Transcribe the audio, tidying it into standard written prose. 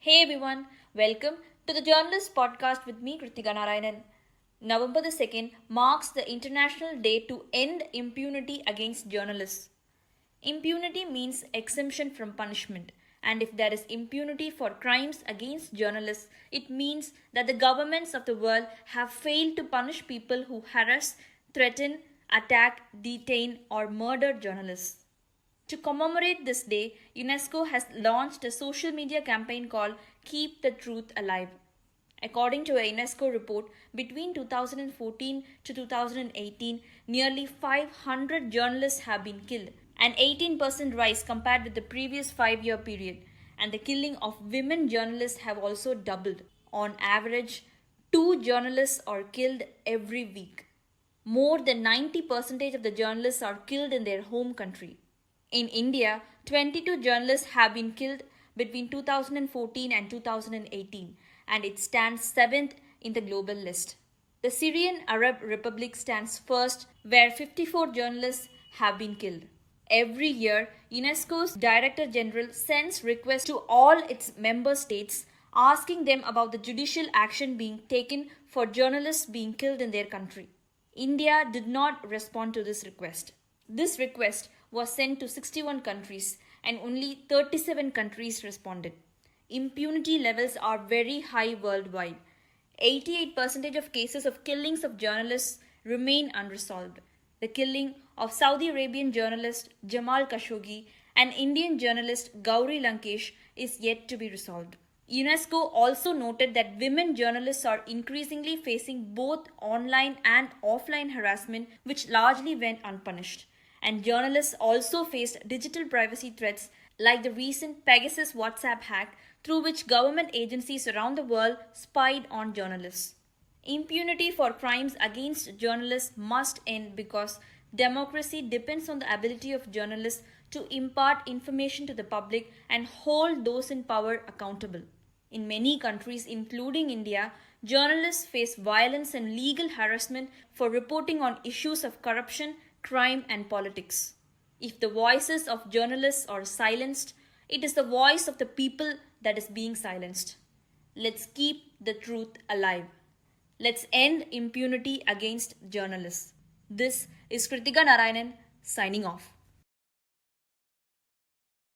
Hey everyone, welcome to the Journalist Podcast with me, Krithiga Narayanan. November the 2nd marks the International Day to End Impunity against Journalists. Impunity means exemption from punishment, and if there is impunity for crimes against journalists, it means that the governments of the world have failed to punish people who harass, threaten, attack, detain, or murder journalists. To commemorate this day, UNESCO has launched a social media campaign called Keep the Truth Alive. According to a UNESCO report, between 2014 to 2018, nearly 500 journalists have been killed, an 18% rise compared with the previous 5-year period, and the killing of women journalists have also doubled. On average, 2 journalists are killed every week. More than 90% of the journalists are killed in their home country. In India, 22 journalists have been killed between 2014 and 2018, and it stands 7th in the global list. The Syrian Arab Republic stands first, where 54 journalists have been killed. Every year, UNESCO's Director General sends requests to all its member states asking them about the judicial action being taken for journalists being killed in their country. India did not respond to this request. This request was sent to 61 countries and only 37 countries responded. Impunity levels are very high worldwide. 88% of cases of killings of journalists remain unresolved. The killing of Saudi Arabian journalist Jamal Khashoggi and Indian journalist Gauri Lankesh is yet to be resolved. UNESCO also noted that women journalists are increasingly facing both online and offline harassment, which largely went unpunished. And journalists also faced digital privacy threats like the recent Pegasus WhatsApp hack, through which government agencies around the world spied on journalists. Impunity for crimes against journalists must end because democracy depends on the ability of journalists to impart information to the public and hold those in power accountable. In many countries, including India, journalists face violence and legal harassment for reporting on issues of corruption, crime, and politics. If the voices of journalists are silenced, it is the voice of the people that is being silenced. Let's keep the truth alive. Let's end impunity against journalists. This is Krithiga Narayanan signing off.